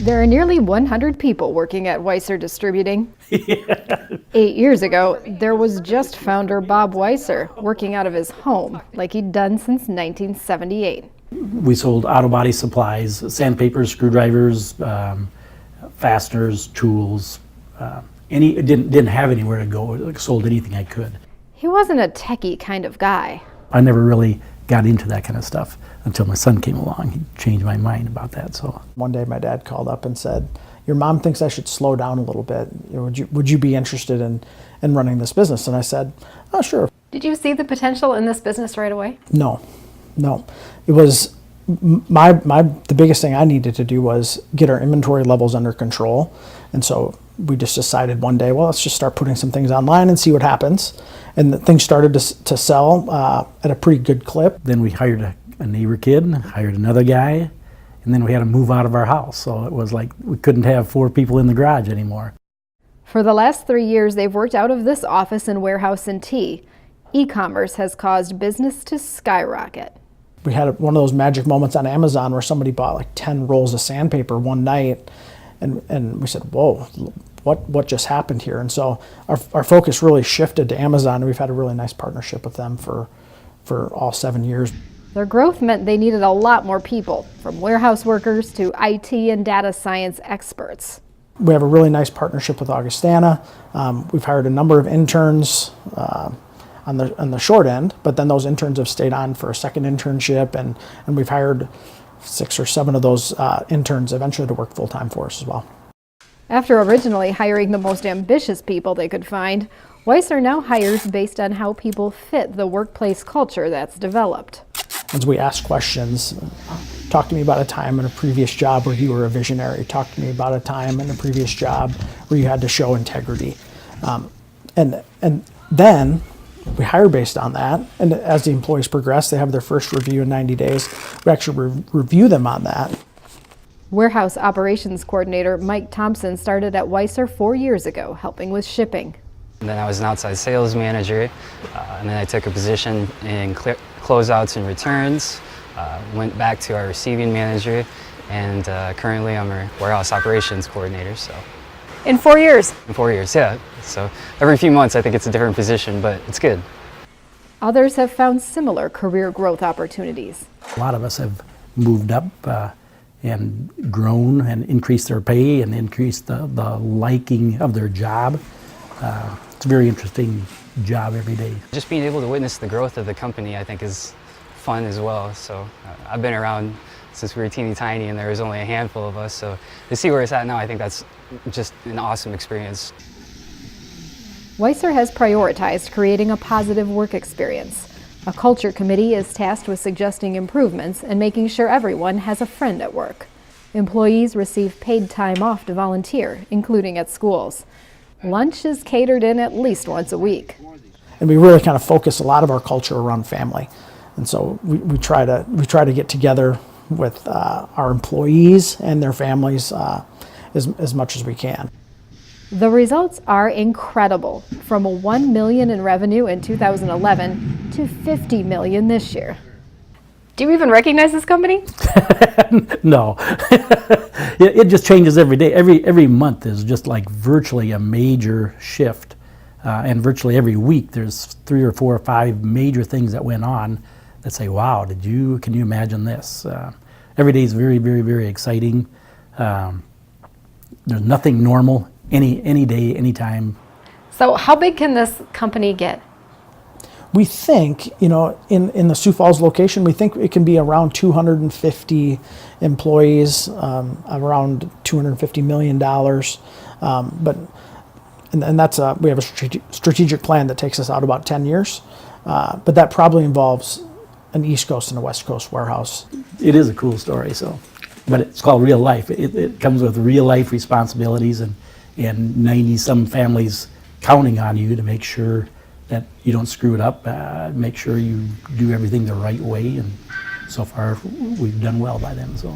There are nearly 100 people working at Weisser Distributing. Yeah. 8 years ago, there was just founder Bob Weisser working out of his home, like he'd done since 1978. We sold auto body supplies, sandpapers, screwdrivers, fasteners, tools. Didn't have anywhere to go. Sold anything I could. He wasn't a techie kind of guy. I never really got into that kind of stuff until my son came along. He changed my mind about that. So one day my dad called up and said, "Your mom thinks I should slow down a little bit. Would you be interested in running this business?" And I said, "Oh, sure." Did you see the potential in this business right away? No. It was the biggest thing I needed to do was get our inventory levels under control. And so we just decided one day, well, let's just start putting some things online and see what happens. And things started to sell at a pretty good clip. Then we hired a neighbor kid, hired another guy, and then we had to move out of our house. So it was like we couldn't have 4 people in the garage anymore. For the last 3 years, they've worked out of this office and warehouse in T. E-commerce has caused business to skyrocket. We had one of those magic moments on Amazon where somebody bought like 10 rolls of sandpaper one night, and we said, whoa, what just happened here? And so our focus really shifted to Amazon, and we've had a really nice partnership with them for all 7 years. Their growth meant they needed a lot more people, from warehouse workers to IT and data science experts. We have a really nice partnership with Augustana. We've hired a number of interns on the short end, but then those interns have stayed on for a second internship, and we've hired 6 or 7 of those interns eventually to work full-time for us as well. After originally hiring the most ambitious people they could find, Weisser now hires based on how people fit the workplace culture that's developed. As we ask questions, talk to me about a time in a previous job where you were a visionary. Talk to me about a time in a previous job where you had to show integrity. And then we hire based on that. And as the employees progress, they have their first review in 90 days. We actually review them on that. Warehouse operations coordinator Mike Thompson started at Weisser 4 years ago, helping with shipping. And then I was an outside sales manager, and then I took a position in closeouts and returns, went back to our receiving manager, and currently I'm our warehouse operations coordinator. So in 4 years? In 4 years, yeah. So every few months I think it's a different position, but it's good. Others have found similar career growth opportunities. A lot of us have moved up and grown and increased their pay and increased the liking of their job. It's a very interesting job every day. Just being able to witness the growth of the company I think is fun as well. So I've been around since we were teeny tiny and there was only a handful of us. So to see where it's at now, I think that's just an awesome experience. Weisser has prioritized creating a positive work experience. A culture committee is tasked with suggesting improvements and making sure everyone has a friend at work. Employees receive paid time off to volunteer, including at schools. Lunch is catered in at least once a week. And we really kind of focus a lot of our culture around family. And so we try to get together with our employees and their families as much as we can. The results are incredible, from $1 million in revenue in 2011 to $50 million this year. Do you even recognize this company? No. It just changes every day. Every month is just like virtually a major shift. And virtually every week there's 3 or 4 or 5 major things that went on that say, wow, can you imagine this? Every day is very, very, very exciting. There's nothing normal any day, anytime. So how big can this company get? We think, in the Sioux Falls location, we think it can be around 250 employees, around $250 million. And that's we have a strategic plan that takes us out about 10 years. But that probably involves an East Coast and a West Coast warehouse. It is a cool story, but it's called real life. It comes with real life responsibilities and 90-some families counting on you to make sure that you don't screw it up, make sure you do everything the right way, and so far we've done well by them. So.